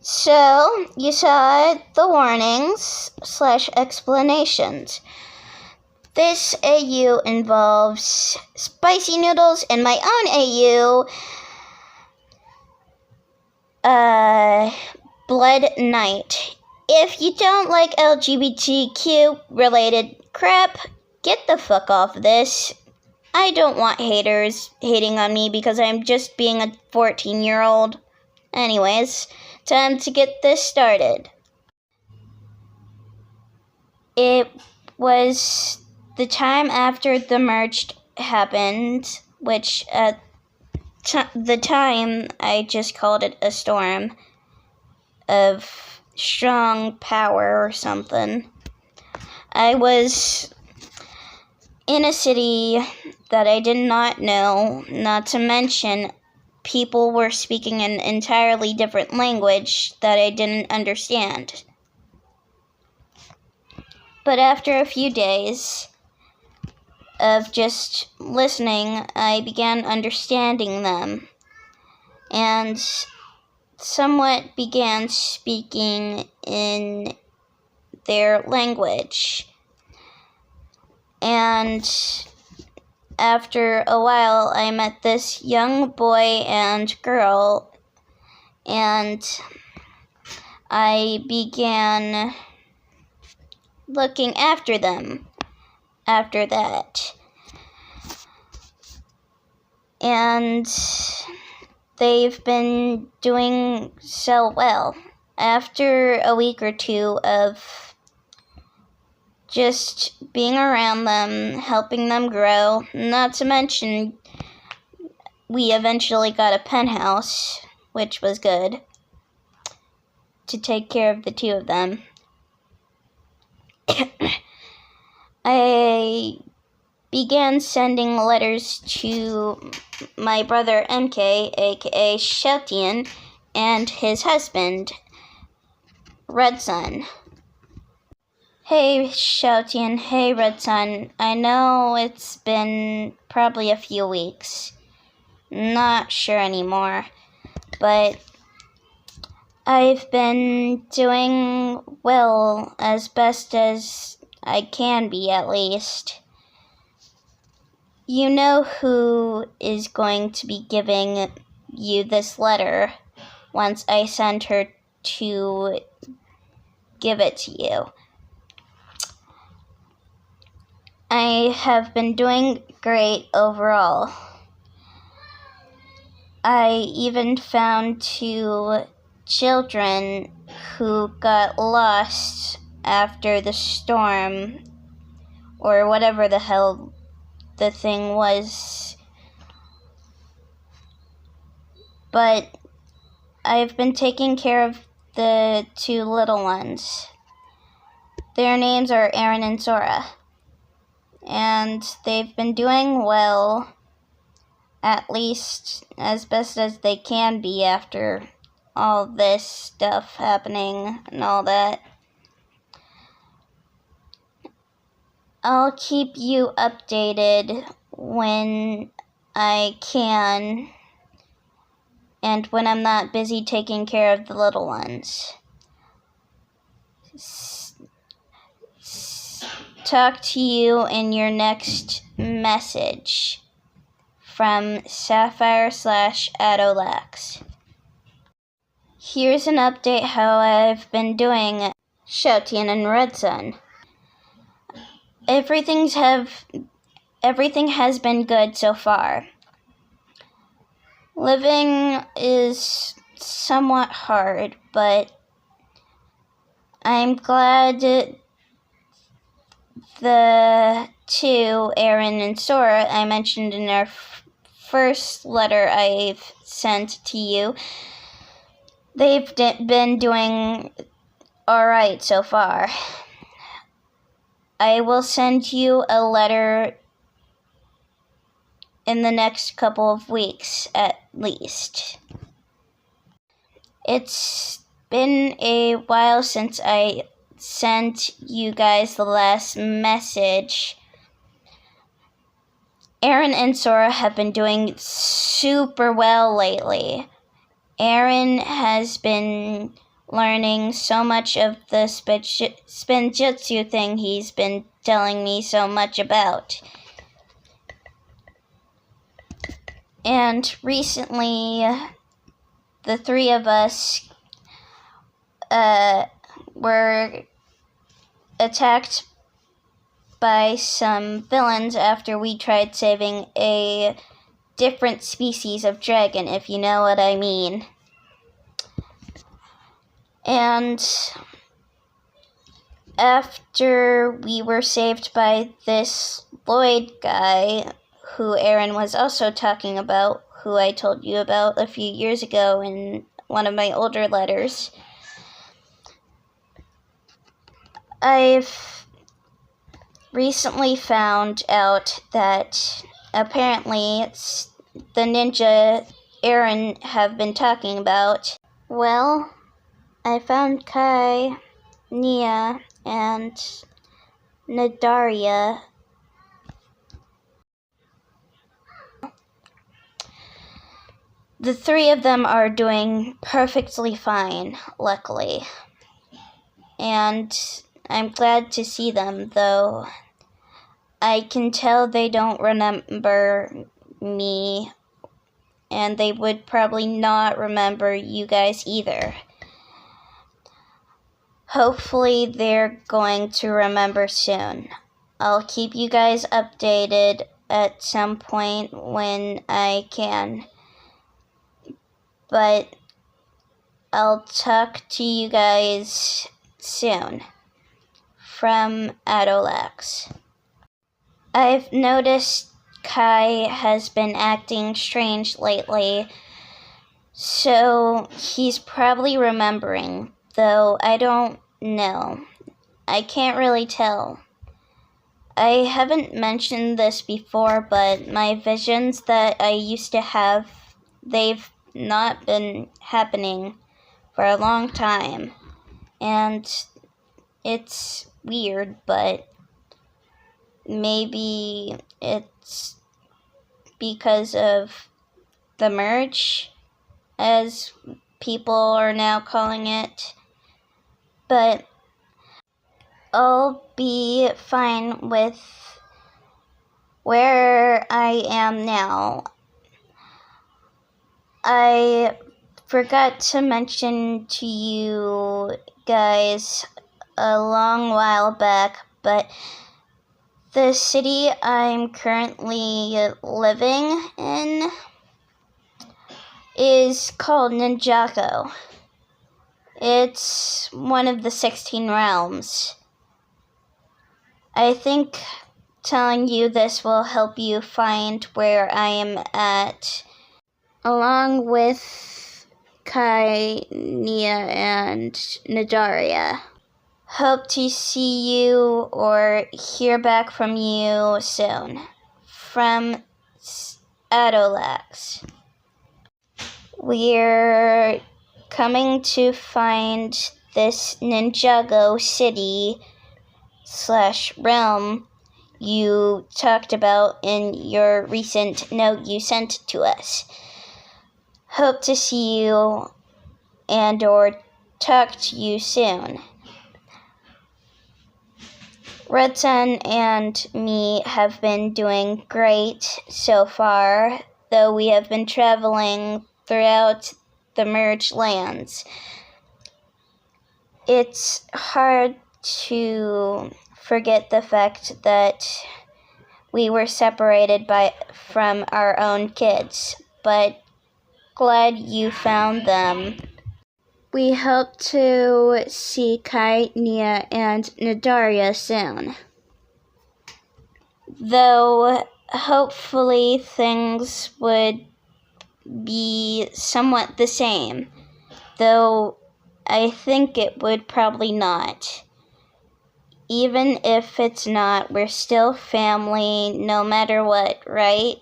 So, you saw the warnings / explanations. This AU involves spicy noodles, and my own AU, Blood Night. If you don't like LGBTQ related crap, get the fuck off this. I don't want haters hating on me because I'm just being a 14-year-old. Anyways, time to get this started. It was the time after the merge happened, which at the time I just called it a storm of strong power or something. I was in a city that I did not know, not to mention people were speaking an entirely different language that I didn't understand. But after a few days of just listening, I began understanding them and somewhat began speaking in their language. And after a while, I met this young boy and girl, and I began looking after them after that. And they've been doing so well. After a week or two of just being around them, helping them grow, not to mention we eventually got a penthouse, which was good, to take care of the two of them. I began sending letters to my brother MK, aka Shoutian, and his husband, Red Sun. Hey Shoutian, hey Red Sun, I know it's been probably a few weeks. Not sure anymore, but I've been doing well, as best as I can be at least. You know who is going to be giving you this letter once I send her to give it to you. I have been doing great overall. I even found 2 children who got lost after the storm, or whatever the hell the thing was. But I've been taking care of the 2 little ones. Their names are Aaron and Sora. And they've been doing well, at least as best as they can be after all this stuff happening and all that. I'll keep you updated when I can, and when I'm not busy taking care of the little ones. Talk to you in your next message. From Sapphire /Adolax. Here's an update how I've been doing, Shoutian and Red Sun. Everything has been good so far. Living is somewhat hard, but I'm glad the 2, Aaron and Sora, I mentioned in our first letter I've sent to you, they've been doing alright so far. I will send you a letter in the next couple of weeks at least. It's been a while since I sent you guys the last message. Aaron and Sora have been doing super well lately. Aaron has been learning so much of the spinjitzu thing he's been telling me so much about. And recently, the three of us were attacked by some villains after we tried saving a different species of dragon, if you know what I mean. And after we were saved by this Lloyd guy, who Aaron was also talking about, who I told you about a few years ago in one of my older letters, I've recently found out that apparently it's the ninja Aaron have been talking about. Well, I found Kai, Nia, and Nadaria. The three of them are doing perfectly fine, luckily. And I'm glad to see them, though I can tell they don't remember me, and they would probably not remember you guys either. Hopefully they're going to remember soon. I'll keep you guys updated at some point when I can. But I'll talk to you guys soon. From Adolax. I've noticed Kai has been acting strange lately, so he's probably remembering, though I don't know. I can't really tell. I haven't mentioned this before, but my visions that I used to have, they've not been happening for a long time. And it's weird, but maybe it's because of the merge, as people are now calling it. But I'll be fine with where I am now. I forgot to mention to you guys a long while back, but the city I'm currently living in is called Ninjago. It's one of the 16 realms. I think telling you this will help you find where I am at, along with Kai, Nia, and Nadaria. Hope to see you or hear back from you soon. From Adolax. We're coming to find this Ninjago city / realm you talked about in your recent note you sent to us. Hope to see you and or talk to you soon. Red Sun and me have been doing great so far, though we have been traveling throughout the merged lands. It's hard to forget the fact that we were separated from our own kids, but glad you found them. We hope to see Kai, Nia, and Nadaria soon. Though hopefully things would be somewhat the same, though I think it would probably not. Even if it's not, we're still family no matter what, right?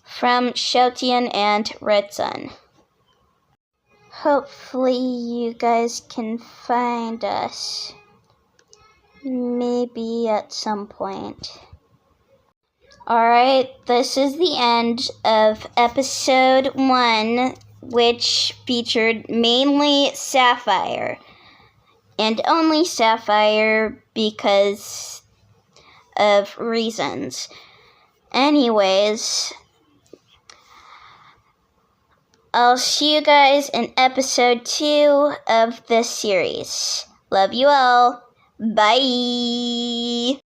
From Shoutian and Red Sun. Hopefully you guys can find us. Maybe at some point. Alright, this is the end of episode 1 which featured mainly Sapphire. And only Sapphire because of reasons. Anyways, I'll see you guys in episode 2 of this series. Love you all. Bye.